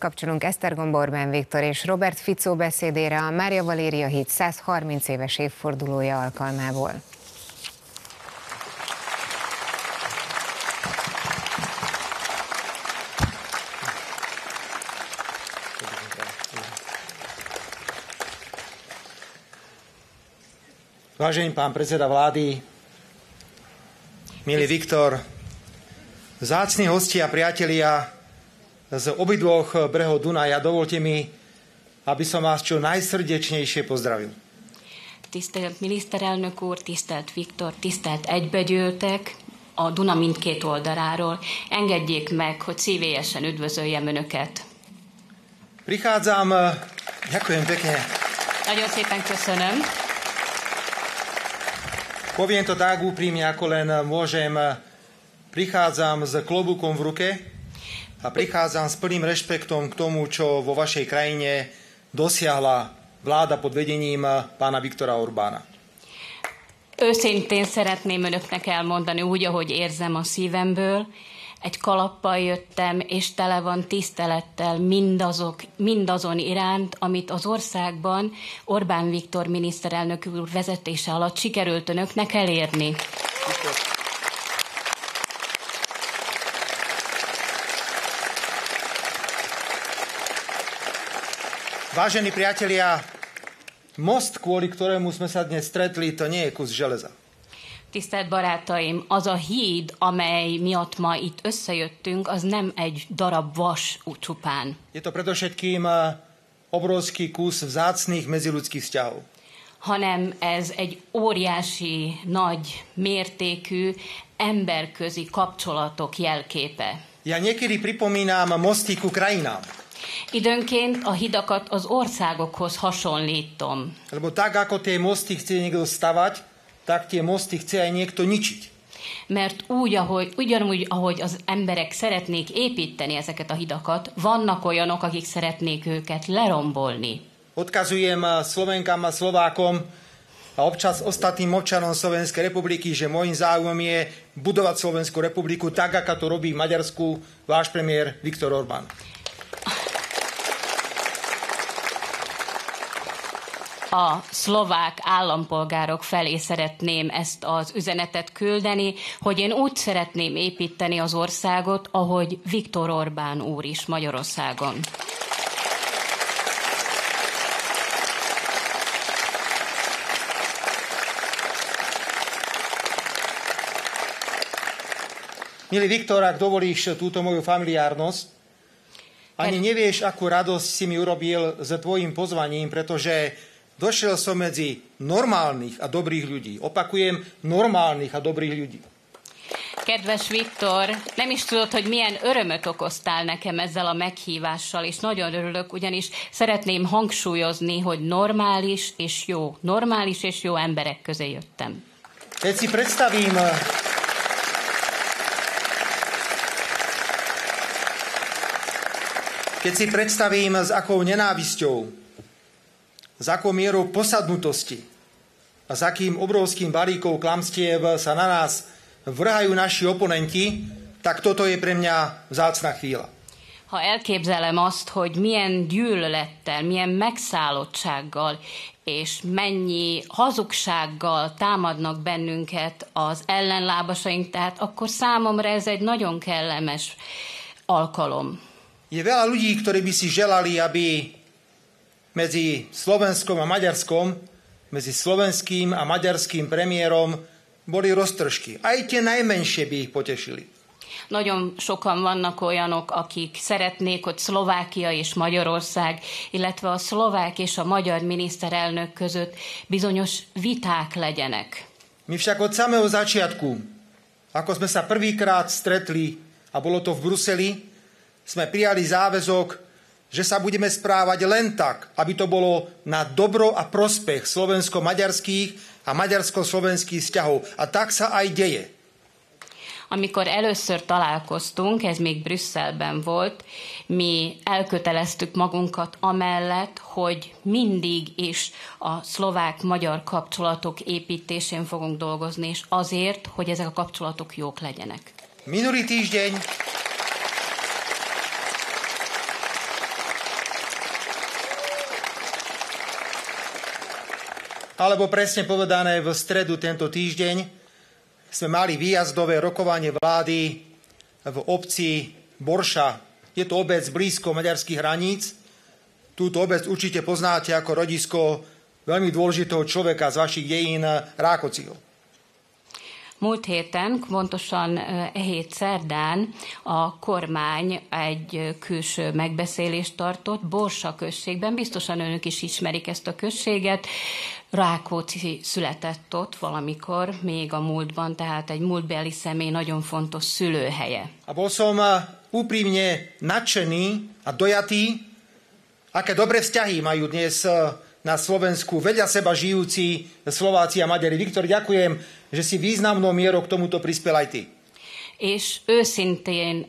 kapcsolunk Esztergomba Orbán Viktor és Robert Fico beszédére a Mária Valéria híd 130 éves évfordulója alkalmából. Vážený pán predseda vlády, milý Viktor, vzácni hostia a priatelia z obidvoch brehov Dunaja, dovolte mi, aby som vás čo najsrdečnejšie pozdravil. Tisztelt miniszterelnök úr, tisztelt Viktor, tisztelt egybegyűltek a Duna mindkét oldaláról. Engedjék meg, hogy szívélyesen üdvözöljem Önöket. Ďakujem pekne. Nagyon szépen köszönöm. Poviem to tak úprimne, ako len môžem. Prichádzam s klobúkom v ruke a prichádzam s plným rešpektom k tomu, čo vo vašej krajine dosiahla vláda pod vedením pána Viktora Orbána. Őszintén szeretném Önöknek elmondani úgy, ahogy érzem a szívemből. Egy kalappal jöttem, és tele van tisztelettel mindazon iránt, amit az országban Orbán Viktor miniszterelnök úr vezetése alatt sikerült Önöknek elérni. Vážení priatelia, most, kvôli ktorému sme sa dnes stretli, to nie je kus železa. Tisztelt barátaim, az a híd, amely miatt ma itt összejöttünk, az nem egy darab vas csupán. Je to predovšetkým obrovský kus vzácnych medziľudských vzťahov. Hanem ez egy óriási, nagy mértékű emberközi kapcsolatok jelképe. Ja niekedy pripomínam mosty ku krajinám. Időnként a hidakat az országokhoz hasonlítom. Lebo tak, ako tie mosty chce niekto stavať, tak tie mosty chce aj niekto ničiť. Mert ugyanúgy, ahogy az emberek szeretnék építeni ezeket a hidakat, vannak olyanok, akik szeretnék őket lerombolni. Odkazujem Slovenkám a Slovákom a občas ostatným občanom Slovenskej republiky, že môjim záujmom je budovať Slovenskú republiku tak, ako to robí v Maďarsku váš premiér Viktor Orbán. A szlovák állampolgárok felé szeretném ezt az üzenetet küldeni, hogy én úgy szeretném építeni az országot, ahogy Viktor Orbán úr is Magyarországon. Milý Viktor, ak dovolíš túto moju familiárnosť, ani nevieš, akú radosť si mi urobil s tvojim pozvaním, pretože došiel som medzi normálnych a dobrých ľudí. Opakujem, normálnych a dobrých ľudí. Kedves Viktor, nem is tudod, hogy milyen örömöt okoztál nekem ezzel a meghívással, és nagyon örülök, ugyanis szeretném hangsúlyozni, hogy normális és jó emberek közé jöttem. Keď si predstavím, s akou nenávisťou, s akou mierou posadnutosti a s akým obrovským balíkom klamstiev sa na nás vrhajú naši oponenti, tak toto je pre mňa vzácna chvíľa. Ha elképzelem azt, hogy milyen gyűlölettel, milyen megszállottsággal és mennyi hazugsággal támadnak bennünket az ellenlábasaink, tehát akkor számomra ez egy nagyon kellemes alkalom. Je veľa ľudí, ktorí by si želali, aby medzi Slovenskom a Maďarskom, medzi slovenským a maďarským premiérom boli roztržky. Aj tie najmenšie by ich potešili. Nagyon sokan vannak olyanok, akik szeretnék, hogy Szlovákia és Magyarország, illetve a szlovák és a magyar miniszterelnök között bizonyos viták legyenek. My však od samého začiatku, ako sme sa prvýkrát stretli, a bolo to v Bruseli, sme prijali záväzok, že sa budeme správať len tak, aby to bolo na dobro a prospech slovensko-maďarských a maďarsko-slovenských vzťahov. A tak sa aj deje. Amikor először találkoztunk, ez még Brüsszelben volt, mi elköteleztük magunkat amellett, hogy mindig is a szlovák-magyar kapcsolatok építésén fogunk dolgozni, és azért, hogy ezek a kapcsolatok jók legyenek. Minulý týždeň Alebo presne povedané, v stredu tento týždeň sme mali výjazdové rokovanie vlády v obci Borša. Je to obec blízko maďarských hraníc. Túto obec určite poznáte ako rodisko veľmi dôležitého človeka z vašich dejín, Rákociho. Múlt héten, pontosan hét szerdán a kormány egy külső megbeszélést tartott Borsa községben. Biztosan önök is ismerik ezt a községet. Rákóczi született ott valamikor, még a múltban, tehát egy múltbeli személy nagyon fontos szülőhelye. A bol som úprimne nadšený a dojatý, aké dobré vzťahy majú dnes na Slovensku vedľa seba žijúci Slováci a Maďari. Viktor, ďakujem, že si významnou mierou k tomuto prispel aj ty. És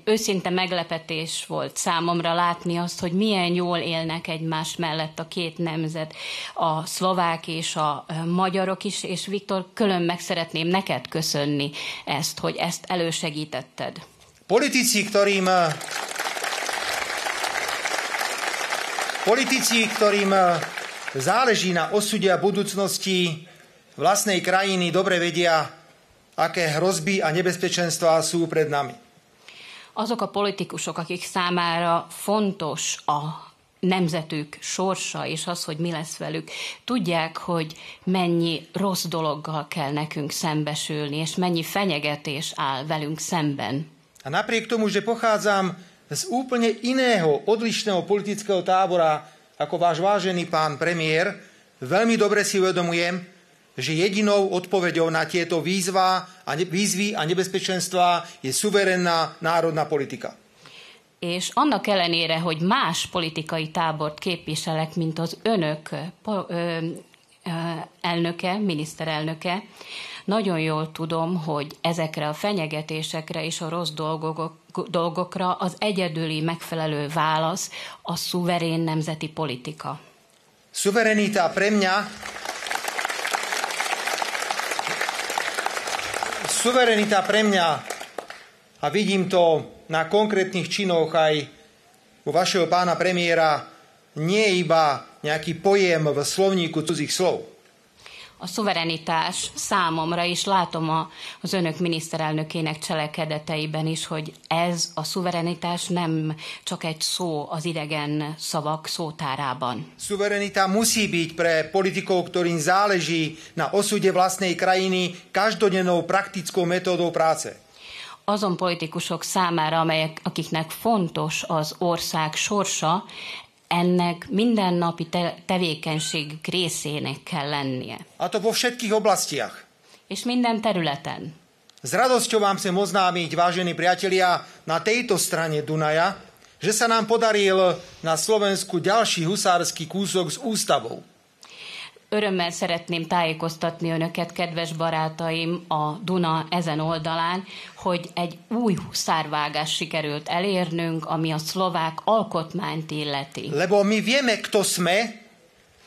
őszinte meglepetés volt számomra látni azt, hogy milyen jól élnek egymás mellett a két nemzet, a szlovák és a magyarok is, és Viktor, külön meg szeretném neked köszönni ezt, hogy ezt elősegítetted. Politici, ktorým záleží na osude a budúcnosti vlastnej krajiny, dobre vedia, aké hrozby a nebezpečenstvá sú pred nami. Azok a politikusok, akik számára fontos a nemzetük sorsa és az, hogy mi lesz velük, tudják, hogy mennyi rossz dologgal kell nekünk szembesülni, és mennyi fenyegetés áll velünk szemben. A napriek tomu, že pochádzam z úplne iného, odlišného politického tábora ako váš vážený pán premiér, veľmi dobre si uvedomujem, že jedinou odpoveďou na tieto výzvy a nebezpečenstvá je suverénna národná politika. És annak ellenére, hogy más politikai tábort képviselek, mint az önök elnöke, miniszterelnöke, nagyon jól tudom, hogy ezekre a fenyegetésekre és a rossz dolgokra az egyedüli megfelelő válasz a szuverén nemzeti politika. Suverenita pre mňa, a vidím to na konkrétnych činoch aj u vašeho pána premiéra, nie je iba nejaký pojem v slovníku cudzích slov. A szuverenitás számomra is, látom az önök miniszterelnökének cselekedeteiben is, hogy ez a szuverenitás nem csak egy szó az idegen szavak szótárában. Suverenita musí byť pre politikov, ktorým záleží na osude vlastnej krajiny, každodennou praktickou metódou práce. Azon politikusok számára, akiknek fontos az ország sorsa, ennek mindennapi tevékenység részének kell lennie. A to vo všetkých oblastiach. És minden területen. S radosťou vám chcem oznámiť, vážení priatelia, na tejto strane Dunaja, že sa nám podaril na Slovensku ďalší husársky kúsok s ústavou. Örömmel szeretném tájékoztatni önöket, kedves barátaim, a Duna ezen oldalán, hogy egy új huszárvágást sikerült elérnünk, ami a szlovák alkotmányt illeti. Lebo my vieme, kto sme,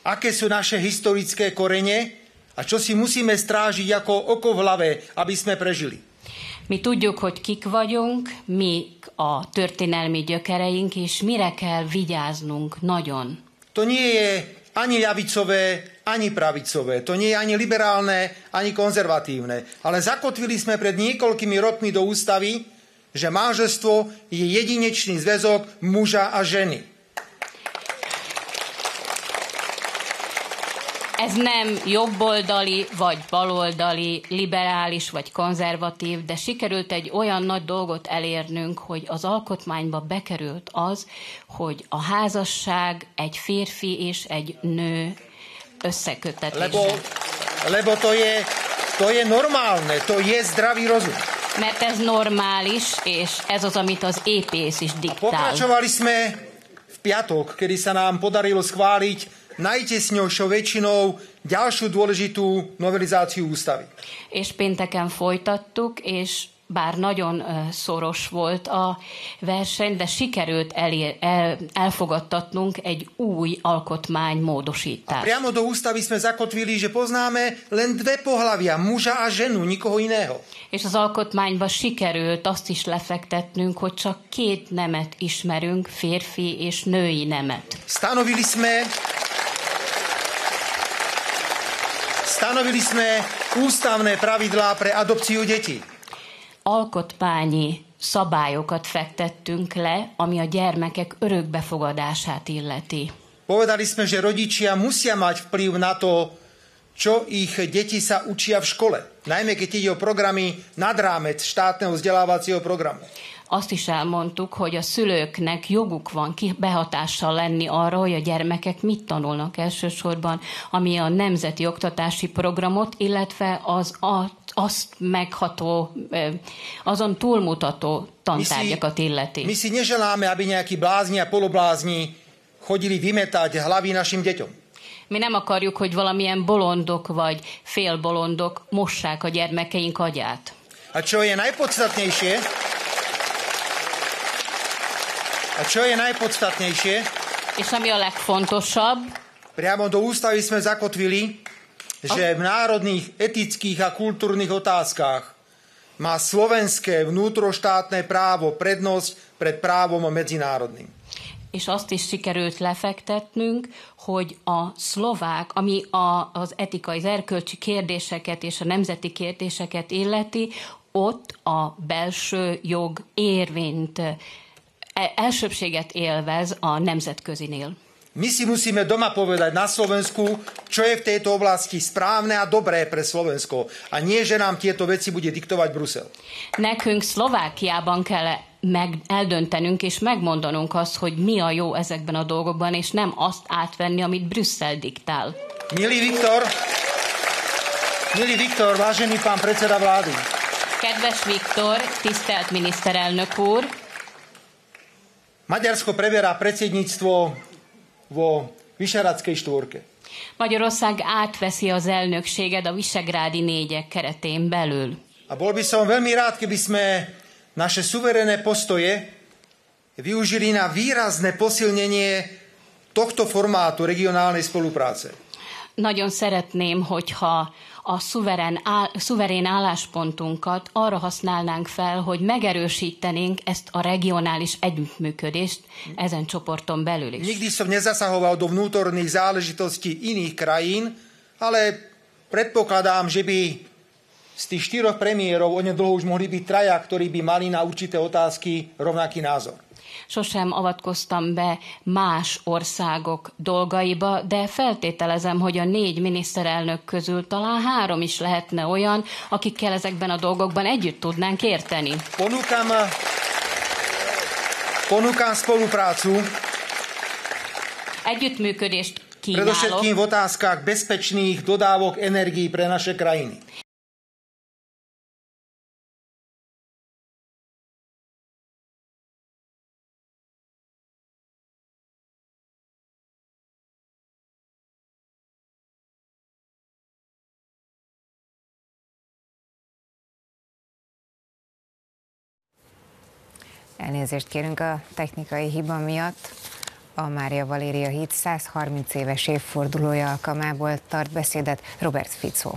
aké sú naše historické korene a čo si musíme strážiť ako oko v hlave, aby sme prežili. Mi tudjuk, hogy kik vagyunk, mik a történelmi gyökereink, és mire kell vigyáznunk nagyon. To nie je ani ľavicové, ani pravicové. To nie je ani liberálne, ani konzervatívne. Ale zakotvili sme pred niekoľkými rokmi do ústavy, že manželstvo je jedinečný zväzok muža a ženy. Ez nem jobboldali, vagy baloldali, liberális, vagy konzervatív, de sikerült egy olyan nagy dolgot elérnünk, hogy az alkotmányba bekerült az, hogy a házasság egy férfi és egy nő összekötetése. Lebo to je normálne, to je zdravý rozum. Mert ez normális, és ez az, amit az épész is diktál. Pokračovali sme v piatok, kedy sa nám podarilo schváliť najtesňou väčšinou ďalšiu dôležitú novelizáciu ústavy. És pénteken folytattuk, és bár nagyon szoros volt a verseny, de sikerült elfogadtatnunk egy új alkotmánymódosítást. A priamo do ústavy sme zakotvili, že poznáme len dve pohlavia, muža a ženu, nikoho iného. És az alkotmányba sikerült azt is lefektetnünk, hogy csak két nemet ismerünk, férfi és női nemet. Stanovili sme Stanovili sme ústavné pravidlá pre adopciu detí. Alkotmányi szabályokat fektettünk le, ami a gyermekek örökbefogadását illeti. Povedali sme, že rodičia musia mať vplyv na to, čo ich deti sa učia v škole. Najmä keď ide o programy nad rámec štátneho vzdelávacieho programu. Azt is elmondtuk, hogy a szülőknek joguk van behatással lenni arra, hogy a gyermekek mit tanulnak elsősorban, ami a nemzeti oktatási programot, illetve azt megható, azon túlmutató tantárgyakat illeti. My si neželáme, aby nejakí blázni a poloblázni chodili vymetať hlavy našim deťom. Mi nem akarjuk, hogy valamilyen bolondok vagy félbolondok mossák a gyermekeink agyát. A čo je najpodstatnejšie? És ami a legfontosabb, priamo do ústavy sme zakotvili, že v národných, etických a kultúrnych otázkach má slovenské vnútroštátne právo prednosť pred právom medzinárodným. És azt is sikerült lefektetnünk, hogy a szlovák, ami az etikai, az erkölcsi kérdéseket és a nemzeti kérdéseket illeti, ott a belső jog érvényt, elsőbséget élvez a nemzetközinél. My si musíme doma povedať na Slovensku, čo je v tejto oblasti správne a dobré pre Slovensko. A nie, že nám tieto veci bude diktovať Brusel. Nekünk Szlovákiában kell eldöntenünk és megmondanunk azt, hogy mi a jó ezekben a dolgokban, és nem azt átvenni, amit Brüsszel diktál. Milý Viktor, vážený pán predseda vlády. Kedves Viktor, tisztelt miniszterelnök úr. Maďarsko preberá predsedníctvo vo Visegradskej štvorke. Magyarország átveszi az elnökséget a Visegrádi négyek keretén belül. A bol by som veľmi rád, keby sme naše suverénne postoje využili na výrazné posilnenie tohto formátu regionálnej spolupráce. Nagyon szeretném, hogyha a szuverén álláspontunkat arra használnánk fel, hogy megerősítenénk ezt a regionális együttműködést ezen csoporton belül is. Nikdy som nezasahoval do vnútorných záležitostí iných krajín, ale predpokladám, že by z tých 4 premiérov onedlho už mohli byť 3, ktorí by mali na určité otázky rovnaký názor. Sosem avatkoztam be más országok dolgaiba, de feltételezem, hogy a 4 miniszterelnök közül talán 3 is lehetne olyan, akikkel ezekben a dolgokban együtt tudnánk érteni. Ponúkam spoluprácu. Együttműködést kínálok. Predovšetkým v otázkach bezpečných dodávok energií pre naše krajiny. Elnézést kérünk a technikai hiba miatt. A Mária Valéria híd 130 éves évfordulója alkalmából tart beszédet Robert Fico.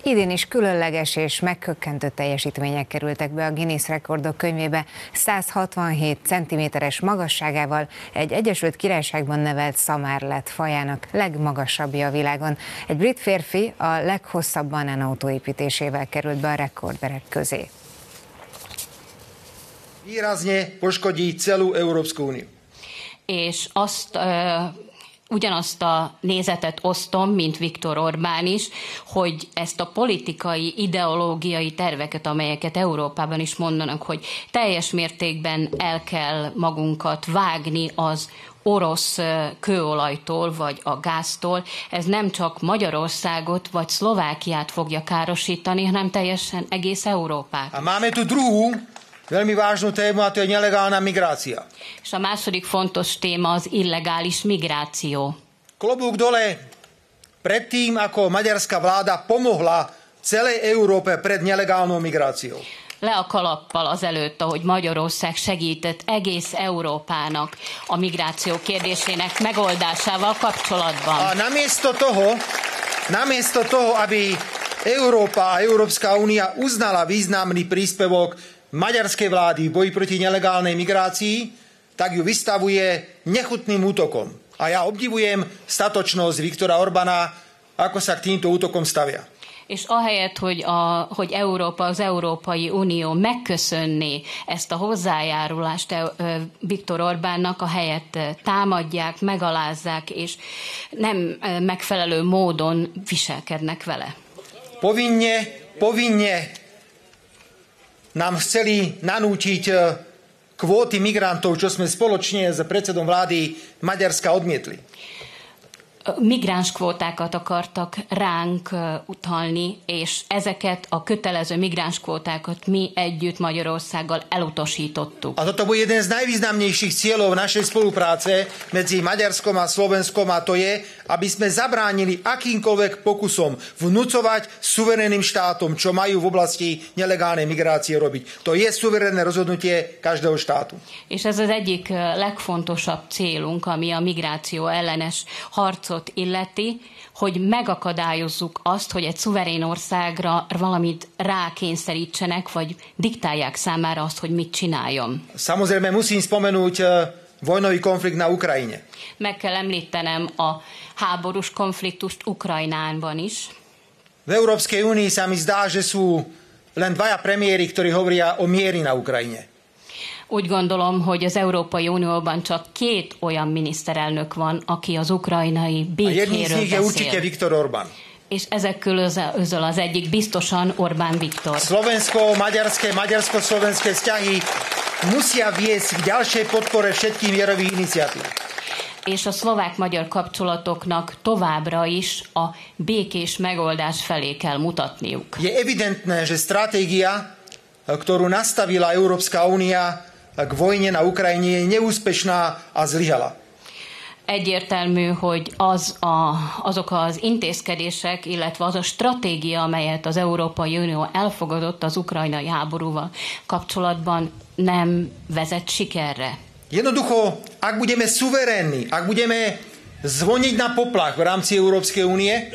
Idén is különleges és megkökkentő teljesítmények kerültek be a Guinness rekordok könyvébe. 167 cm-es magasságával egy Egyesült Királyságban nevelt szamár fajának legmagasabbja a világon. Egy brit férfi a leghosszabb banánautó építésével került be a rekordberek közé. Výrazne poškodí celú Európsku úniu. És ugyanazt a nézetet osztom, mint Viktor Orbán is, hogy ezt a politikai, ideológiai terveket, amelyeket Európában is mondanak, hogy teljes mértékben el kell magunkat vágni az orosz kőolajtól vagy a gáztól, ez nem csak Magyarországot vagy Szlovákiát fogja károsítani, hanem teljesen egész Európát. A máme tu druhú veľmi vážnu tému, a to je nelegálna migrácia. És a második fontos téma az illegális migráció. Klobúk dole pred tým, ako maďarská vláda pomohla celej Európe pred nelegálnou migráciou. Le a kalappal azelőtt, ahogy Magyarország segített egész Európának a migráció kérdésének megoldásával kapcsolatban. A namiesto toho, aby Európa a Európska únia uznala významný príspevok maďarskej vlády v boji proti nelegálnej migrácii, tak ju vystavuje nechutným útokom. A ja obdivujem statočnosť Viktora Orbána, ako sa k týmto útokom stavia. És ahelyett, hogy Európa, az Európai Unió megköszönné ezt a hozzájárulást Viktor Orbánnak, ahelyett támadják, megalázzák, és nem megfelelő módon viselkednek vele. Povinne nám chceli nanútiť kvóty migrantov, čo sme spoločne s predsedom vlády Maďarska odmietli. Migráns kvótákat akartak ránk utalni, és ezeket a kötelező migráns kvótákat mi együtt Magyarországgal elutasítottuk. A toto bude jeden z najvýznamnejších cieľov našej spolupráce medzi Maďarskom a Slovenskom, a to je, aby sme zabránili akýmkoľvek pokusom vnúcovať suverénnym štátom, čo majú v oblasti nelegálnej migrácie robiť. To je suverénne rozhodnutie každého štátu. És ez az egyik legfontosabb célunk, ami a migráció ellenes harcot illeti, hogy megakadályozzuk azt, hogy egy szuverén országra valamit rákényszerítsenek, vagy diktálják számára azt, hogy mit csináljon. Samozrejme musím spomenúť vojnový konflikt na Ukrajine. Meg kell említenem a háborús konfliktust Ukrajnában is. V Európskej únii sa mi zdá, že sú len dvaja premiéri, ktorí hovoria o miery na Ukrajine. Úgy gondolom, hogy az Európai Unióban csak 2 olyan miniszterelnök van, aki az ukrajnai békéről beszél. Viktor Orbán. És ezek közül az egyik biztosan Orbán Viktor. Maďarsko-slovenské vzťahy musia viesť k ďalšej podpore všetkých mierových iniciatív. És a szlovák-magyar kapcsolatoknak továbbra is a békés megoldás felé kell mutatniuk. Je evidentné, že stratégia, ktorú nastavila Európska únia k vojne na Ukrajine, je neúspešná a zlyhala. Egyértelmű, hogy azok az intézkedések, illetve az a stratégia, amelyet az Európai Unió elfogadott az ukrajnai háborúval kapcsolatban, nem vezet sikerre. Jednoducho, ak budeme suverénni, ak budeme zvoniť na poplach v rámci Európskej únie,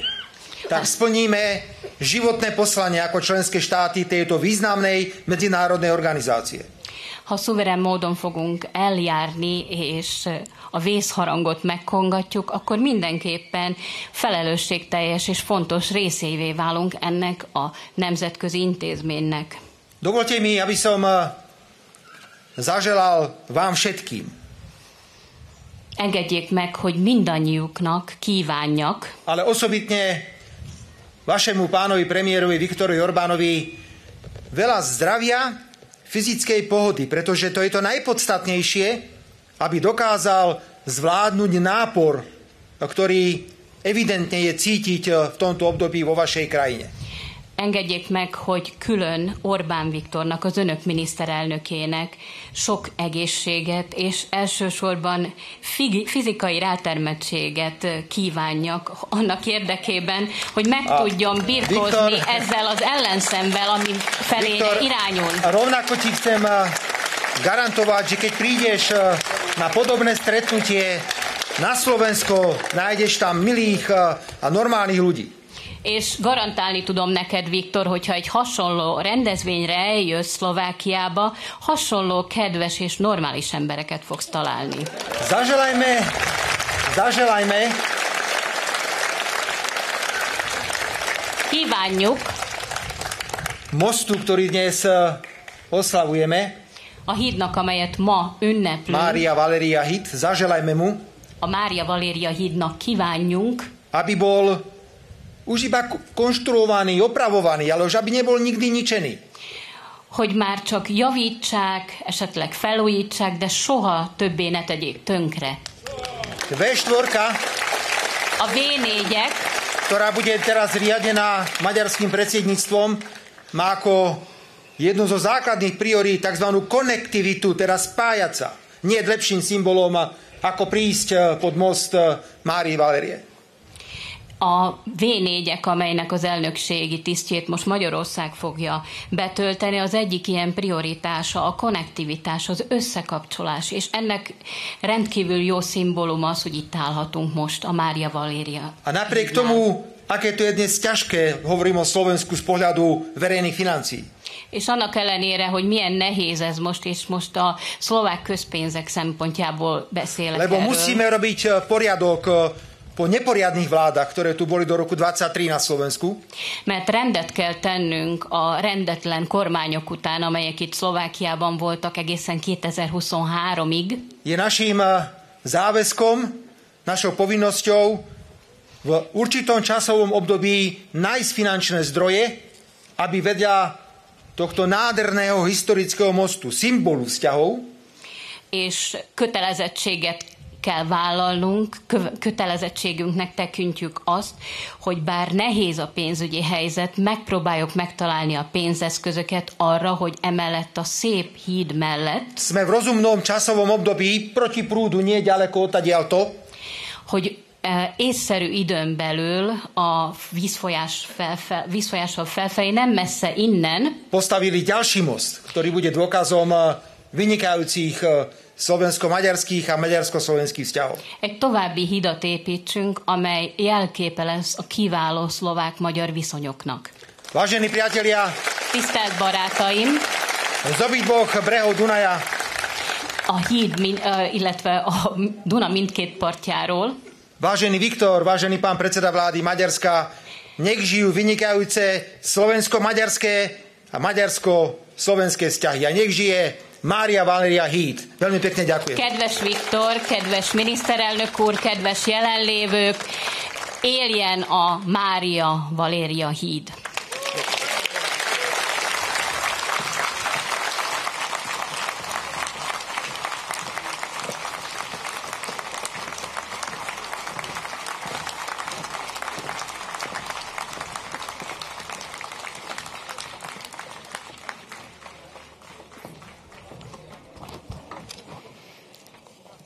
tak splníme životné poslanie ako členské štáty tejto významnej medzinárodnej organizácie. Ha szuverén módon fogunk eljárni, és a vészharangot megkongatjuk, akkor mindenképpen felelősségteljes és fontos részévé válunk ennek a nemzetközi intézménynek. Dovolte mi, aby som zaželal vám všetkým. Engedjék meg, hogy mindannyiuknak kívánjak. Ale osobitne vašemu pánovi premiérovi Viktorovi Orbánovi veľa zdravia, fyzickej pohody, pretože to je to najpodstatnejšie, aby dokázal zvládnuť nápor, ktorý evidentne je cítiť v tomto období vo vašej krajine. Engedjék meg, hogy külön Orbán Viktornak, az önök miniszterelnökének sok egészséget és elsősorban fizikai rátermettséget kívánjak annak érdekében, hogy meg tudjon birkózni ezzel az ellenszemvel, ami felé irányul. Rovnako ti chcem garantovať, že keď prídeš na podobné stretnutie na Slovensko, nájdeš tam milých a normálnych ľudí. És garantálni tudom neked, Viktor, hogyha egy hasonló rendezvényre eljössz Szlovákiába, hasonló kedves és normális embereket fogsz találni. Zaželajme. Kívánjuk mostu, ktorý dnes oslavujeme, a hídnak, amelyet ma ünneplünk, Mária Valéria híd, zaželajme mu, a Mária Valéria hídnak kívánjunk, aby bol už iba konštruovaný, opravovaný, ale už aby nebol nikdy ničený. Hogy már csak javítsák, esetleg felújítsák, de soha többé ne tegyék tönkre. V4, a V4-ek, ktorá bude teraz riadená maďarským predsedníctvom, má ako jednu zo základných priorít tzv. Konektivitu, teda spájať sa. Nie je lepším symbolom, ako prísť pod most Márii Valérie. A V4-ek, amelynek az elnökségi tisztjét most Magyarország fogja betölteni, az egyik ilyen prioritása a konnektivitás, az összekapcsolás, és ennek rendkívül jó szimbóluma az, hogy itt állhatunk most, a Mária Valéria. A napriek tomu, aké to je dnes ťažké, hovorím o Slovensku z pohľadu verejných financií. És annak ellenére, hogy milyen nehéz ez most, és most a szlovák közpénzek szempontjából beszélek Lebo erről. musíme robiť poriadok po neporiadnych vládach, ktoré tu boli do roku 23 na Slovensku. Mert rendet kell tennünk a rendetlen kormányok után, amelyek itt Szlovákiában voltak egészen 2023-ig. Je naším záväzkom, našou povinnosťou v určitom časovom období nájsť finančné zdroje, aby vedľa tohto nádherného historického mostu, symbolu vzťahov, és kötelezettséget kell vállalnunk, kötelezettségünknek tekintjük azt, hogy bár nehéz a pénzügyi helyzet, megpróbáljuk megtalálni a pénzeszközöket arra, hogy emellett a szép híd mellett sme v rozumnom časovom období proti prúdu, nie ďaleko odtiaľto, hogy észszerű időn belül a vízfolyással felfelé, nem messze innen, postavili ďalší most, ktorý bude dôkazom vynikajúcich slovensko-maďarských a maďarsko-slovenských vzťahov. egy további hidat építsünk, amely jelképe lesz a kiváló szlovák-magyar viszonyoknak. Vážení priatelia, Tisztelt barátaim, z obidvoch brehov Dunaja a híd, illetve a Duna mindkét partjáról, vážený Viktor, vážený pán predseda vlády Maďarska, nech žijú vynikajúce slovensko-maďarské a maďarsko-slovenské vzťahy. A nech žije Mária Valéria Híd. Veľmi pekne ďakujem. Kedves Viktor, kedves miniszterelnök úr, kedves jelenlévők, éljen a Mária Valéria híd!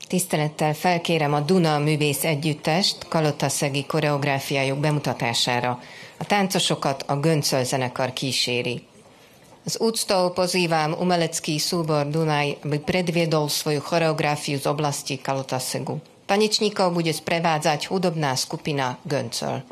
Tisztelettel felkérem a Duna Művész Együttest kalotaszegi koreográfiájuk bemutatására. A táncosokat a Göncöl zenekar kíséri. S úctou pozývam umelecký súbor Dunaj, aby predviedol svoju choreografiu z oblasti Kalotaszegu. Tanečníkov bude sprevádzať hudobná skupina Göncöl.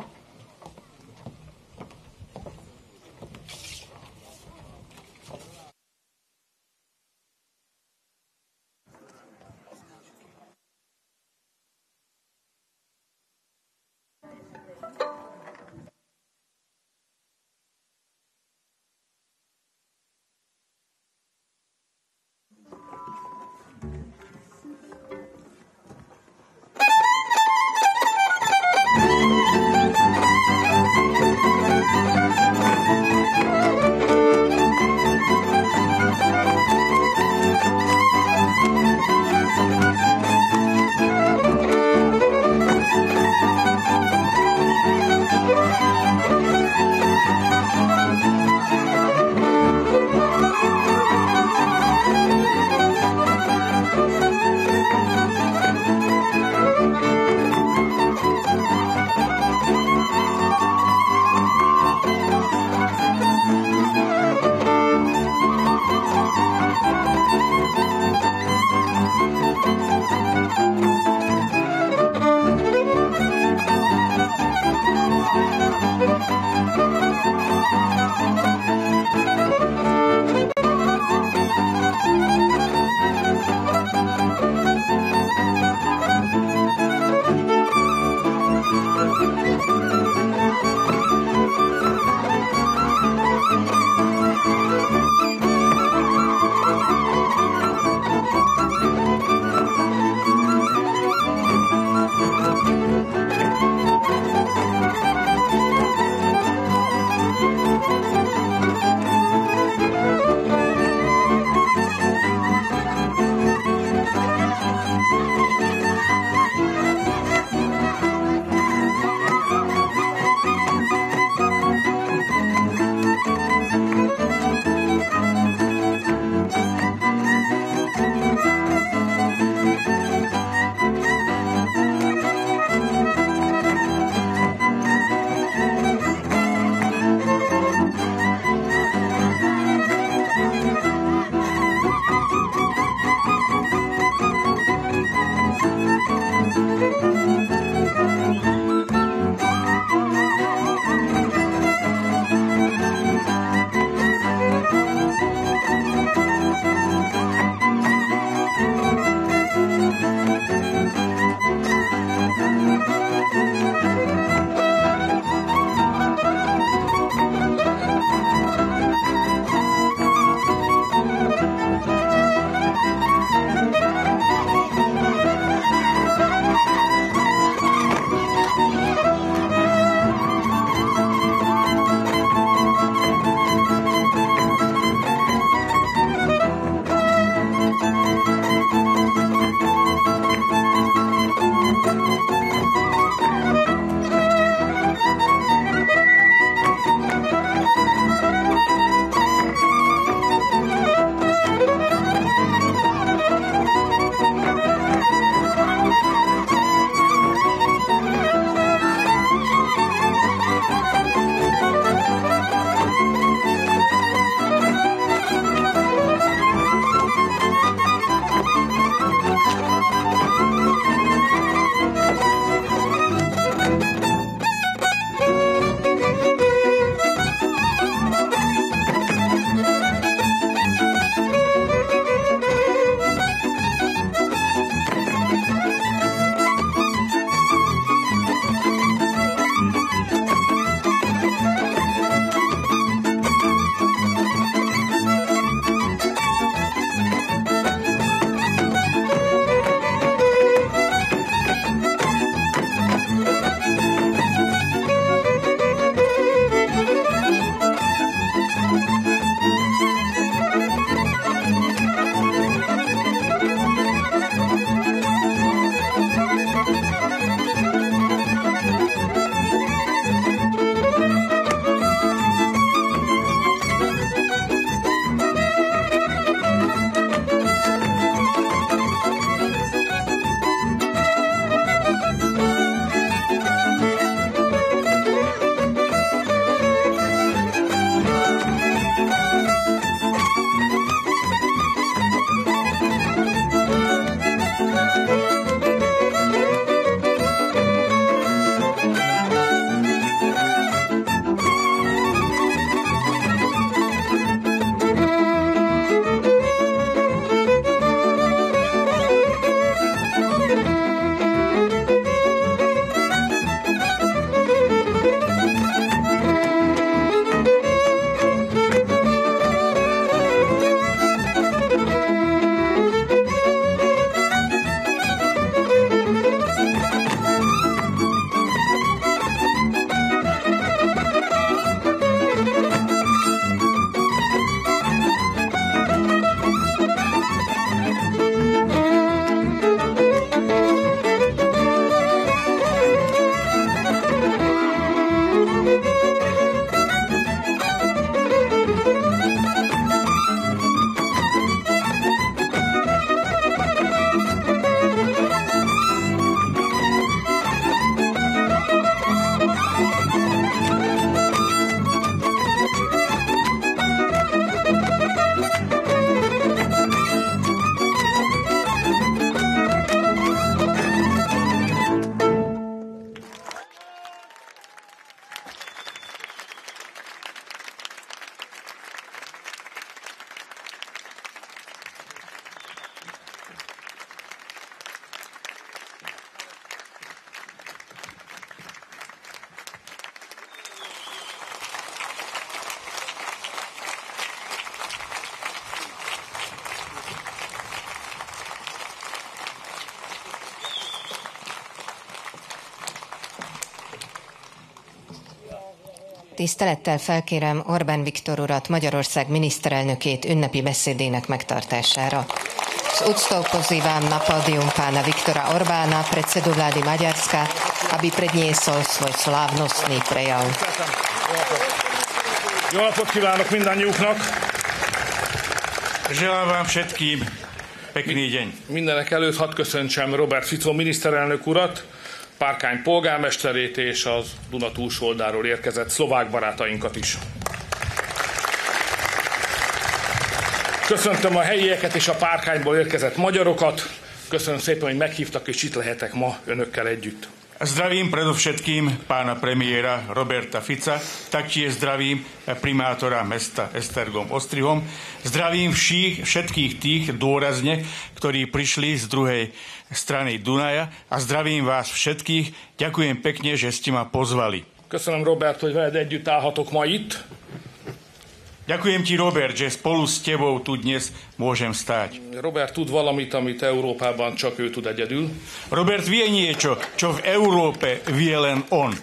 Tisztelettel felkérem Orbán Viktor urat, Magyarország miniszterelnökét ünnepi beszédének megtartására. S úctou pozývam na pódium pána Viktora Orbána, predsedu vlády Maďarska, aby predniesol svoj slávnostný prejav. Jó napot kívánok mindannyiuknak! Želám vám všetkým pekný deň. Mindenek előtt hadd köszöntsem Robert Fico miniszterelnök urat, Párkány polgármesterét és az Duna túlsó oldalról érkezett szlovák barátainkat is. Köszöntöm a helyieket és a Párkányból érkezett magyarokat. Köszönöm szépen, hogy meghívtak, és itt lehetek ma önökkel együtt. Zdravím predovšetkým pána premiéra Roberta Fica, taktiež zdravím primátora mesta Esztergom Ostrihom. Zdravím všetkých tých dôrazne, ktorí prišli z druhej strany Dunaja a zdravím vás všetkých. Ďakujem pekne, že ste ma pozvali. Köszönöm, Robert, hogy veled együtt állhatok ma itt. Ďakujem ti, Robert, že spolu s tebou tu dnes môžem stáť. Robert tud valamit, amit Európában csak ő tud egyedül. Robert vie niečo, čo v Európe vie len on.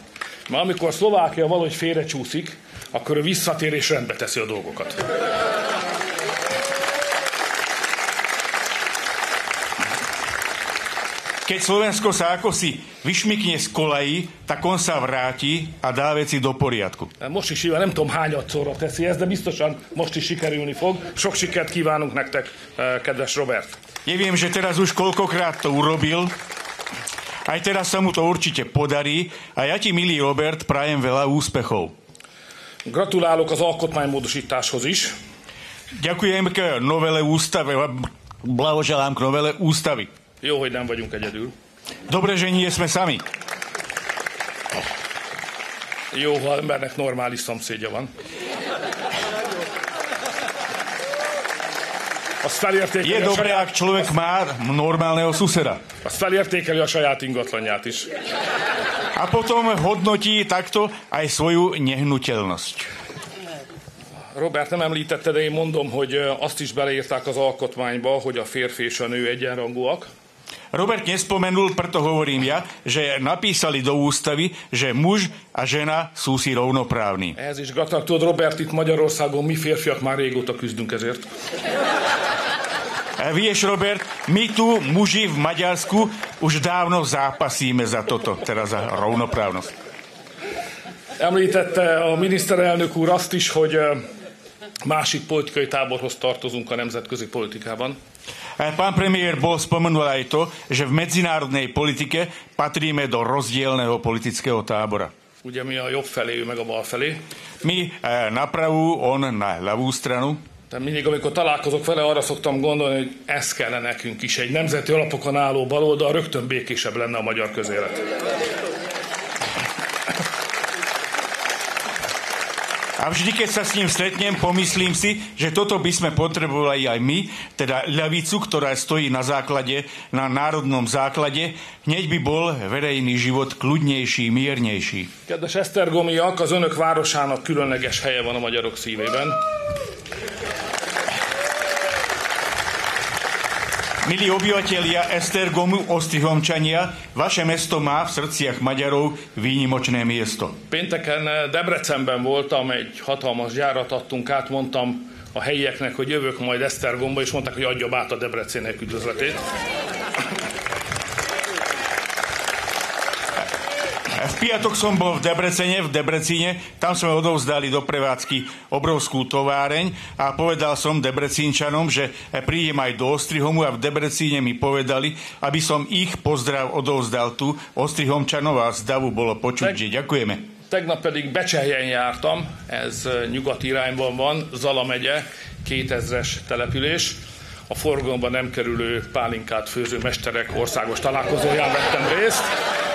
Ma amikor Szlovákia valahogy félrecsúszik, akkor ő visszatér és rendbe teszi a dolgokat. Keď Slovensko sa akosi vyšmykne z kolají, tak on sa vráti a dá veci do poriadku. Most is, nem tudom hányadszorra teszi ezt, de biztosan most is sikerülni fog. Sok sikert kívánunk nektek, kedves Robert. Neviem, že teraz už koľkokrát to urobil, aj teraz sa mu to určite podarí a ja ti, milý Robert, prajem veľa úspechov. Gratulálok az alkotmánymódosításhoz is. Ďakujem k novele ústavy, blahoželám k novele ústavy. Jó, hogy nem vagyunk egyedül. Dobre, že nie sme sami. Jó, ha embernek normális szomszédja van. Je dobré, ak človek má normálneho suseda. Azt felértékeli a saját ingatlanját is. A potom hodnotí takto aj svoju nehnuteľnosť. Robert, nem említette, de én mondom, hogy azt is beleírták az alkotmányba, hogy a férfi és a nő egyenrangúak. Robert nespomenul, preto hovorím ja, že napísali do ústavy, že muž a žena sú si rovnoprávni. Ehhez is gratulálok, Robert, itt Magyarországon mi férfiak már régóta küzdünk ezért. Vieš, Robert, my tu, muži v Maďarsku, už dávno zápasíme za toto, teda za rovnoprávnosť. Említette a miniszterelnök úr azt is, hogy másik politikai táborhoz tartozunk a nemzetközi politikában. Pán premiér bol spomenul aj to, že v medzinárodnej politike patríme do rozdielneho politického tábora. Ugye mi a jobb felé, ő meg a bal felé. My na pravú, on na ľavú stranu. Tehát mindig, amikor találkozok vele, arra szoktam gondolni, hogy ez kellene nekünk is. Egy nemzeti alapokon álló baloldal rögtön békésebb lenne a magyar közélet. A vždy, keď sa s ním stretnem, pomyslím si, že toto by sme potrebovali aj my, teda ľavicu, ktorá stojí na základe, na národnom základe, hneď by bol verejný život kľudnejší, miernejší. Kedves esztergomiak, az önök városának különleges helye van a magyarok szívében. Milí obyvatelia Esztergomu, Ostrihomčania, vaše mesto má v srdciach Maďarov výnimočné miesto. Pénteken Debrecenben voltam, egy hatalmas gyárat adtunk át, mondtam a helyieknek, hogy jövök majd Esztergomba, és mondták, hogy adjam át a Debrecének üdvözletét. V piatok som bol v Debrecíne, tam sme odovzdali do prevádzky obrovskú továreň a povedal som Debrecínčanom, že prídem aj do Ostrihomu a v Debrecíne mi povedali, aby som ich pozdrav odovzdal tu Ostrihomčanov a z davu bolo počuť, že ďakujeme. Tegnap pedig Becsehyen jártam, ez nyugati irányban van, Zala megye, 2000-es település. A forgalomban nem kerülő pálinkát főző mesterek országos találkozóján vettem részt.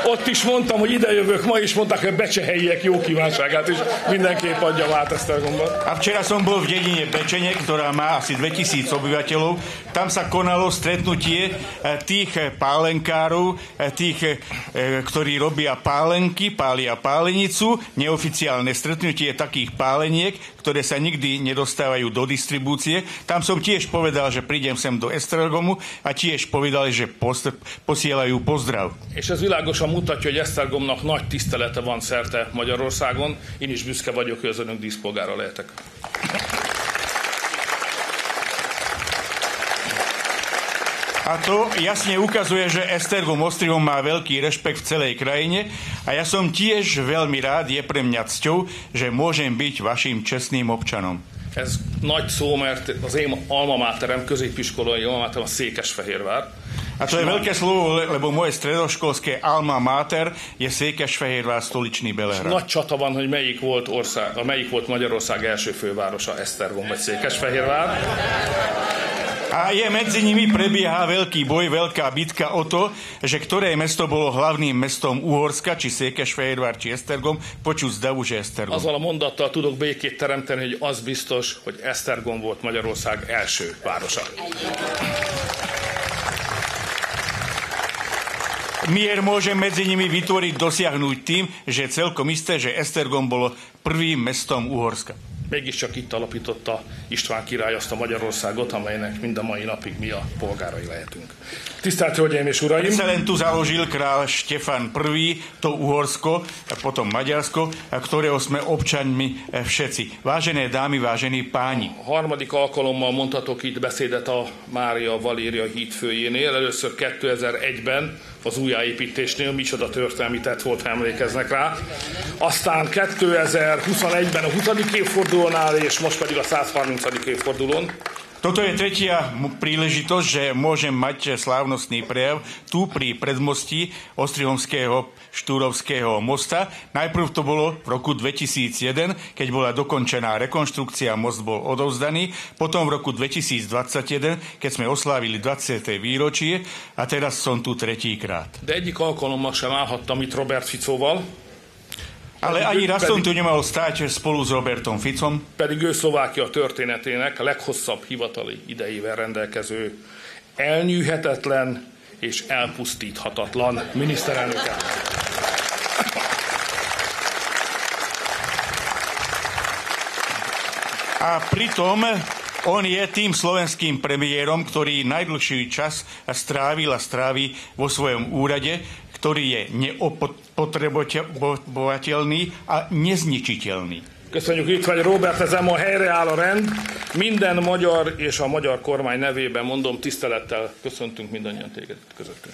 Ott is mondtam, hogy ide jövök ma, és mondták, hogy becsehelyiek jó kívánságát is mindenképp adjam át Esztergomban. A včera som bol v dedine Bečene, ktorá má asi 2000 obyvateľov. Tam sa konalo stretnutie tých pálenkárov, tých, ktorí robia pálenky, pália pálenicu, neoficiálne stretnutie takých páleniek, ktoré sa nikdy nedostávajú do distribúcie. Tam som tiež povedal, že prídem prídem sem do Esztergomu a tiež povedali, že posielajú pozdrav. És ez világosan mutatja, hogy Esztergomnak nagy tisztelete van szerte Magyarországon. Én is büszke vagyok, hogy az önök díszpolgára lehetek. A to jasne ukazuje, že Esztergom Ostrihom má veľký rešpekt v celej krajine a ja som tiež veľmi rád, je pre mňa cťou, že môžem byť vašim čestným občanom. Ez nagy szó, mert az én alma máterem, középiskolai alma máterem a Székesfehérvár. A to je veľké slovo, lebo moje stredoškolské alma mater je Székesfehérvár, stoličný Belehrad. Nagy csata van, hogy melyik volt Magyarország első fővárosa, Esztergom vagy Székesfehérvár. A medzi nimi prebieha veľký boj, veľká bitka o to, že ktoré mesto bolo hlavným mestom Uhorska, či Székesfehérvár, či Esztergom, počuť zdavu, že Esztergom. Azzal a mondattal tudok békét teremteni, hogy az biztos, hogy Esztergom volt Magyarország első városa. Mier môže medzi nimi vytvoriť, dosiahnuť tým, že je celkom isté, že Esztergom bolo prvým mestom Uhorska. Mégiscsak itt alapította István király azt a Magyarországot, amelynek mind a mai napig mi a polgárai lehetünk. Tisztelt Hölgyeim és Uraim! Len tu založil král Štefan I. to Uhorsko, potom Maďarsko, ktorého sme občanmi všetci. Vážené dámy, vážení páni. A harmadik alkalommal mondhatok itt beszédet a Mária Valéria híd főjénél. Először 2001-ben az újjáépítésnél, micsoda történelmi tett volt, ha emlékeznek rá. Aztán 2021-ben a 20. évfordulónál, és most pedig a 130. évfordulón. Toto je tretia príležitosť, že môžem mať slávnostný prejav tu pri predmostí Ostrihomského Štúrovského mosta. Najprv to bolo v roku 2001, keď bola dokončená rekonštrukcia, most bol odovzdaný. Potom v roku 2021, keď sme oslávili 20. výročie a teraz som tu tretíkrát. De egyik alkalommal sem állhattam itt Robert Ficóval. Ale ani raz som tu nemal stáť spolu s Robertom Ficom. Pedig ő Szlovákia történetének a leghosszabb hivatali idejével rendelkező, elnyűhetetlen és elpusztíthatatlan miniszterelnöke. A pritom on je tým slovenským premiérom, ktorý najdlhší čas strávil a stráví vo svojom úrade, ktorý je neopotrebovateľný a nezničiteľný. Köszönjük, itt vagy Robert, ezen ma helyreáll a rend. Minden magyar és a magyar kormány nevében mondom, tisztelettel köszöntünk mindannyian téged közöttünk.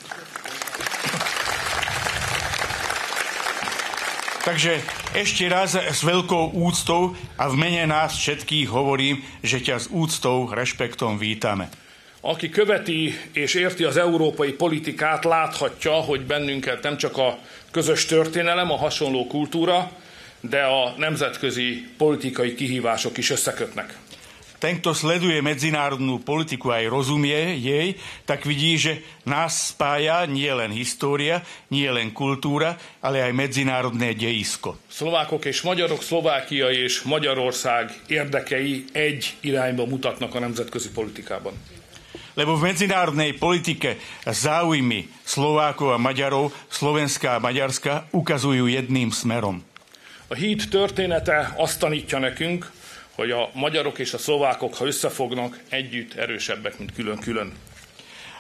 Takže ešte raz s veľkou úctou a v mene nás všetkých hovorím, že ťa s úctou, rešpektom vítame. Aki követi és érti az európai politikát, láthatja, hogy bennünket nem csak a közös történelem, a hasonló kultúra, de a nemzetközi politikai kihívások is összekötnek. Ten, kto sleduje medzinárodnú politiku a aj rozumie jej, tak vidí, že nás spája nie len história, nie len kultúra, ale aj medzinárodné dejisko. Szlovákok és magyarok, Szlovákia és Magyarország érdekei egy irányba mutatnak a nemzetközi politikában. Lebo v medzinárodnej politike záujmy Slovákov a Maďarov, Slovenska a Maďarska ukazujú jedným smerom. A híd története azt tanítja nekünk, hogy a magyarok és a szlovákok, ha összefognak, együtt erősebbek, mint külön-külön.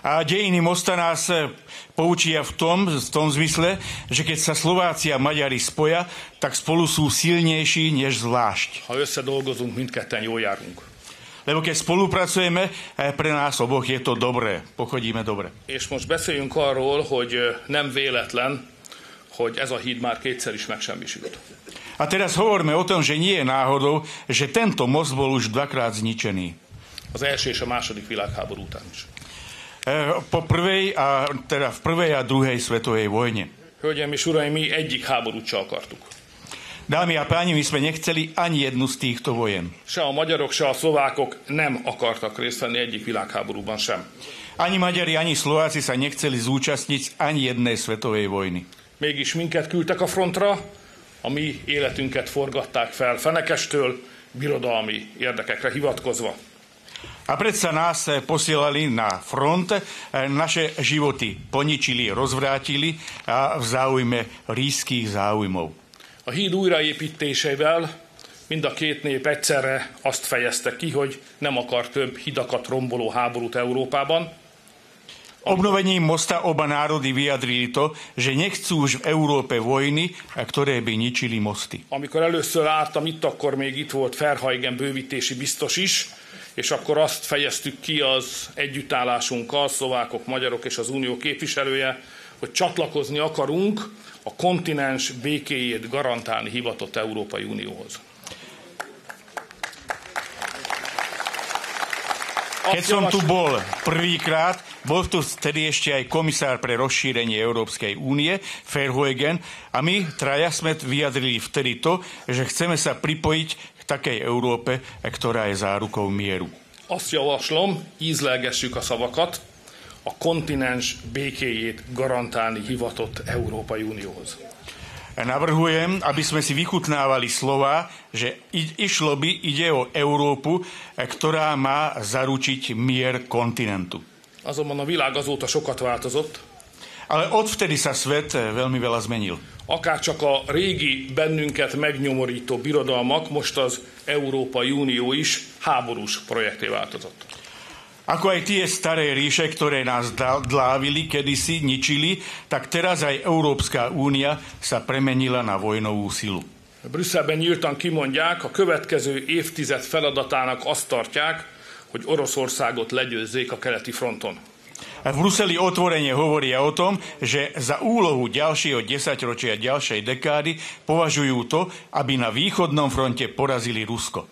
A dejiny mosta nás poučia v tom zmysle, že keď sa Slováci a Maďari spoja, tak spolu sú silnejší než zvlášť. Ha összedolgozunk, mindketten jól járunk. Lebo keď spolupracujeme, pre nás oboch je to dobré, pochodíme dobre. És most beszéljünk arról, hogy nem véletlen, hogy ez a híd már kétszer is megsemmisült. A teraz hovoríme o tom, že nie je náhodou, že tento most bol už dvakrát zničený. Az első és a második világháború után is. V prvej a druhej svetovej vojne. Hölgyeim és uraim, mi egyik háborút se akartuk. Dámy a páni, my sme nechceli ani jednu z týchto vojen. Se a magyarok, se a szlovákok nem akartak részt venni egyik világháborúban sem. Ani Maďari, ani Slováci sa nechceli zúčastniť ani jednej svetovej vojny. Mégis minket küldtek a frontra, a mi életünket forgatták fel fenekestől, birodalmi érdekekre hivatkozva. A predsa nás posielali na front, naše životy poničili, rozvrátili a v záujme ríšskych záujmov. A híd újraépítésével Mind a két nép egyszerre azt fejezte ki, hogy nem akar több hidakat romboló háborút Európában. Obnovením mosta oba národy vyjadrili to, že nechcú už v Európe vojny, ktoré by ničili mosty. Amikor először álltam itt, akkor még itt volt Verheugen bővítési biztos is, és akkor azt fejeztük ki az együttállásunkkal, szlovákok, magyarok és az unió képviselője, hogy csatlakozni akarunk a kontinens békéjét garantálni hivatott Európai Unióhoz. Keď som tu bol prvýkrát, bol tu vtedy ešte aj komisár pre rozšírenie Európskej únie, Verheugen, a my traja sme vyjadrili vtedy to, že chceme sa pripojiť k takej Európe, ktorá je zárukou mieru. Azt javaslom, ízlelgessük a szavakat, a kontinens békéjét garantálni hivatott Európai Unióhoz. Navrhujem, aby sme si vychutnávali slova, že ide o Európu, ktorá má zaručiť mier kontinentu. Azonban a világ azóta sokat változott. Ale odvtedy sa svet veľmi veľa zmenil. Akárcsak a régi bennünket megnyomorító birodalmak, most az Európai Unió is háborús projekté változott. Ako aj tie staré ríše, ktoré nás dlávili, kedysi ničili, tak teraz aj Európska únia sa premenila na vojnovú silu. Brüsszelben nyíltan kimondják, a következő évtized feladatának azt tartják, hogy Oroszországot legyőzzék a keleti fronton. V Bruseli otvorene hovoria o tom, že za úlohu ďalšieho desaťročia, ďalšej dekády považujú to, aby na východnom fronte porazili Rusko.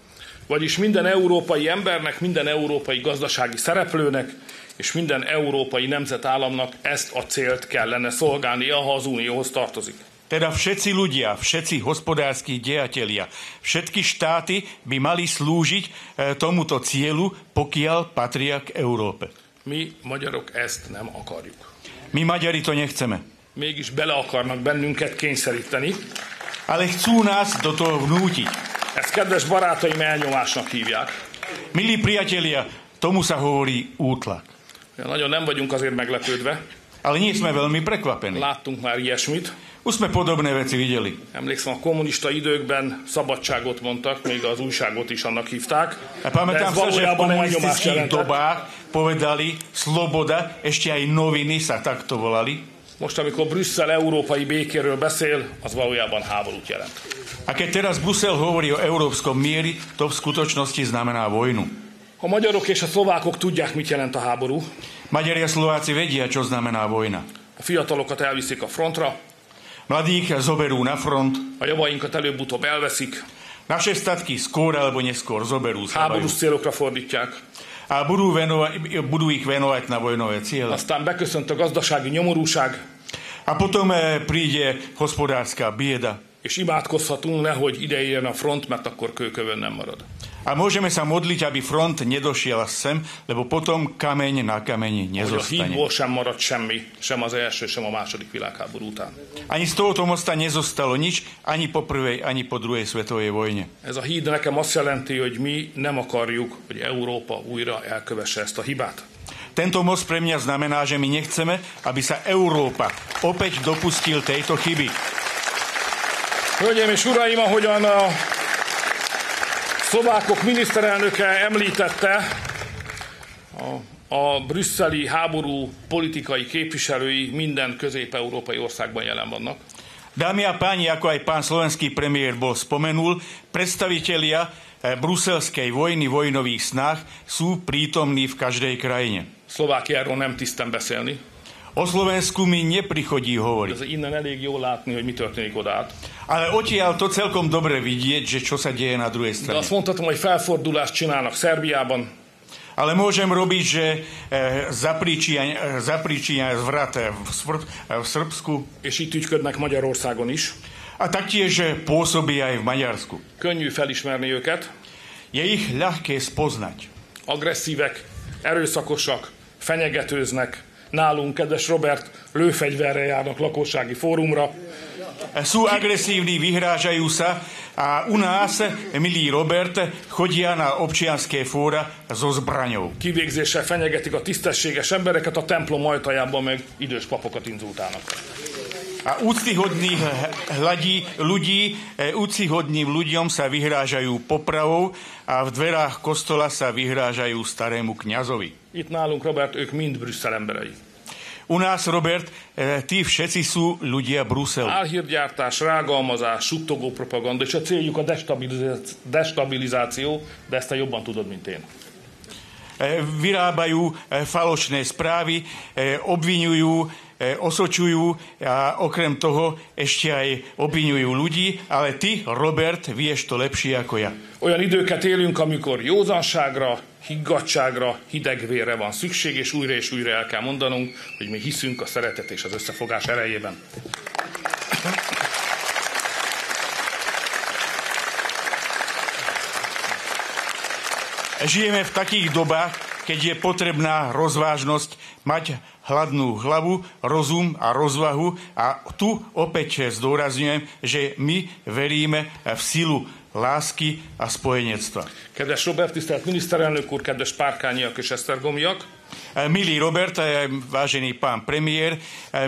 Vagyis minden európai embernek, minden európai gazdasági szereplőnek és minden európai nemzetállamnak ezt a célt kellene szolgálnia, ha az Unióhoz tartozik. Teda všetci ľudia, všetci hospodárski dejatelia, všetky štáty by mali slúžiť tomuto cieľu, pokiaľ patria k Európe. Mi magyarok ezt nem akarjuk. My Maďari to nechceme. Mégis bele akarnak bennünket kényszeríteni. Ale chcú nás do toho vnútiť. Ezt kedves barátaim elnyomásnak hívják. Milí priatelia, tomu sa hovorí útlak. Ja, nagyon nem vagyunk azért meglepődve. Ale nie sme veľmi prekvapení. Láttunk már ilyesmit. Už sme podobné veci videli. Emlékszem, a kommunista időkben szabadságot mondtak, még az újságot is annak hívták. Pamätám sa, že v komunistických dobách povedali sloboda, ešte aj noviny sa takto volali. Most, amikor Brüsszel európai békéről beszél, az valójában háborút jelent. A keď teraz Brusel hovorí o európskom mieri, to v skutočnosti znamená vojnu. A magyarok és a szlovákok tudják, mit jelent a háború. Maďari a Slováci vedia, čo znamená vojna. A fiatalokat elviszik a frontra. Mladých zoberú na front. A javainkat előbb-utóbb elveszik. Naše statky skôr alebo neskôr zoberú. Háborús célokra fordítják. A budú ich venovať na vojnové ciele. Aztán beköszönt a gazdasági nyomorúság. A potom príde hospodárska bieda. És imádkozhatunk, nehogy ide érjen a front, mert akkor kőkövön nem marad. A môžeme sa modliť, aby front nedošiel sem, lebo potom kameň na kameni nezostane. Hogy a hídból sem marad semmi, sem az első, sem a második világháború után. Ani z tohoto mosta nezostalo nič, ani po prvej, ani po druhej svetovej vojne. Ez a híd nekem azt jelenti, hogy mi nem akarjuk, hogy Európa újra elkövesse ezt a hibát. Tento most pre mňa znamená, že my nechceme, aby sa Európa opäť dopustil tejto chyby. Hölgyeim és uraim, ahogyan a szlovákok miniszterelnöke említette, a brüsszeli háború politikai képviselői minden közép-európai országban jelen vannak. Dámy a páni, ako aj pán slovenský premiér bol spomenul, predstavitelia bruselskej vojny, vojnových snách sú prítomní v každej krajine. Szlovákiáról nem tisztem beszélni. O Slovensku mi neprichodí hovoriť. Ez innen elég jól látni, hogy mi történik odát. Ale odtiaľ to celkom dobre vidieť, že čo sa deje na druhej strane. De azt mondhatom, hogy felfordulást csinálnak Szerbiában. Ale môžem robiť, že zapríčia zvrat v Srbsku. És itt ügyködnek Magyarországon is. A taktiež pôsobí aj v Maďarsku. Könnyű felismerni őket. Je ich ľahké spoznať. Agresszívek, erőszakosak, fenyegetőznek. Nálunk, kedves Robert, lőfegyverrel járnak lakossági fórumra. Sú agresívni, vyhrážajú sa a u nás, milý Robert, chodia na občianske fóra so zbraňou. Kivégzéssel fenyegetik a tisztességes embereket, a templom ajtajában meg idős papokat inzultálnak. a úctyhodným ľuďom sa vyhrážajú popravou a v dverách kostola sa vyhrážajú starému kňazovi. Itt nálunk, Robert, ők mind Brüsszel emberei. U nás, Robert, tí všetci sú ľudia Bruselu. Álhírgyártás, rágalmazás, suttogó propaganda, és a céljuk a destabilizáció, de ezt te jobban tudod, mint én. Vyrábajú falošné správy, obviňujú, osočujú a okrem toho ešte aj obviňujú ľudí, ale ty, Robert, vieš to lepšie ako ja. Olyan időket élünk, amikor józanságra, higgadtságra, hidegvérre van szükség, és újra el kell mondanunk, hogy mi hiszünk a szeretet és az összefogás erejében. Žijeme v takých dobách, keď je potrebná rozvážnosť, mať hladnú hlavu, rozum a rozvahu a tu opäť zdôrazňujem, že my veríme v silu lásky a spojenectva. Kedves Robert, tisztelt miniszterelnök úr, kedves párkányiak és esztergomiak! Milý Robert, vážený pán premiér,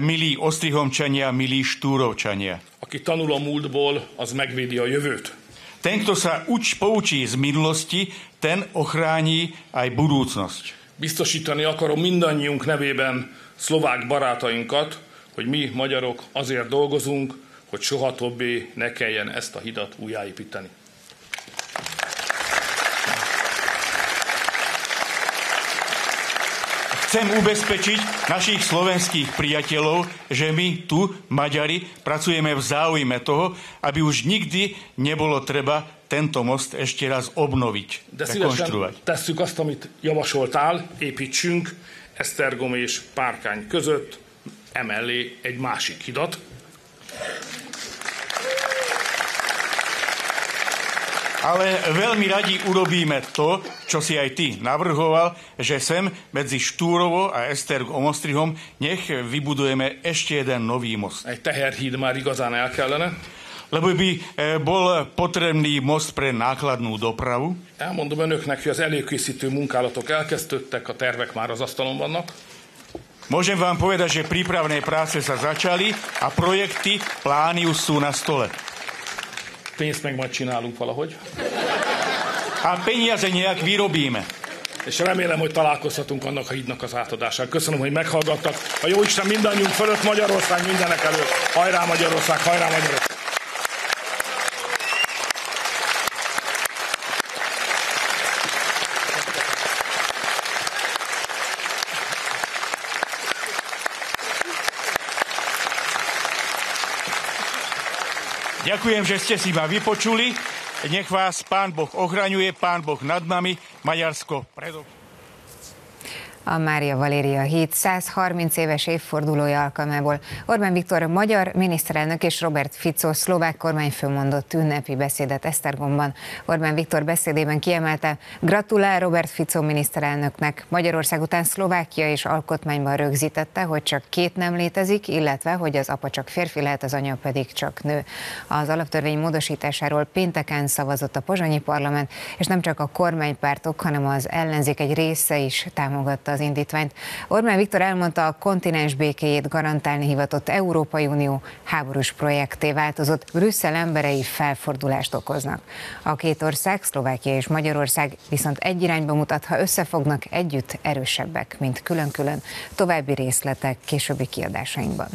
milí Ostrihomčania, milí Štúrovčania. Aki tanul a múltból, az megvédi a jövőt. Ten, kto sa poučí z minulosti, ten ochrání aj budúcnosť. Biztosítani akarom mindannyiunk nevében szlovák barátainkat, hogy mi magyarok azért dolgozunk, hogy soha többé ne kelljen ezt a hidat újjáépíteni. Chcem ubezpečiť našich slovenských priateľov, že my tu, Maďari, pracujeme v záujme toho, aby už nikdy nebolo treba tento most ešte raz obnoviť, de rekonštruovať. Tesszük azt, amit javasoltál, építsünk Esztergom és Párkány között, emellé egy másik hidat. Ale veľmi radi urobíme to, čo si aj ty navrhoval, že sem medzi Štúrovo a Esztergom Ostrihom nech vybudujeme ešte jeden nový most. Egy teherhíd már igazán el kellene. Lebo by bol potrebný most pre nákladnú dopravu. Elmondom önöknek, hogy az előkészítő munkálatok elkezdődtek, a tervek már az asztalon vannak. Môžem vám povedať, že prípravné práce sa začali a projekty, plány už sú na stole. Pénzt meg majd csinálunk valahogy. A peniaze nejak vyrobíme. És remélem, hogy találkozhatunk annak a hídnak az átadásán. Köszönöm, hogy meghallgattak. A Jóisten mindannyiunk fölött, Magyarország mindenek előtt. Hajrá Magyarország, hajrá Magyarország! Ďakujem, že ste si ma vypočuli. Nech vás Pán Boh ochraňuje, Pán Boh nad nami, Maďarsko predovšetkým. A Mária Valéria híd 130 éves évfordulója alkalmából Orbán Viktor magyar miniszterelnök és Robert Fico szlovák kormányfő mondott ünnepi beszédet Esztergomban. Orbán Viktor beszédében kiemelte, gratulál Robert Fico miniszterelnöknek. Magyarország után Szlovákia is alkotmányban rögzítette, hogy csak két nem létezik, illetve hogy az apa csak férfi lehet, az anya pedig csak nő. Az alaptörvény módosításáról pénteken szavazott a pozsonyi parlament, és nem csak a kormánypártok, hanem az ellenzék egy része is támogatta az indítványt. Orbán Viktor elmondta, a kontinens békéjét garantálni hivatott Európai Unió háborús projekté változott, Brüsszel emberei felfordulást okoznak. A két ország, Szlovákia és Magyarország viszont egy irányba mutat, ha összefognak, együtt erősebbek, mint külön-külön. További részletek későbbi kiadásainkban.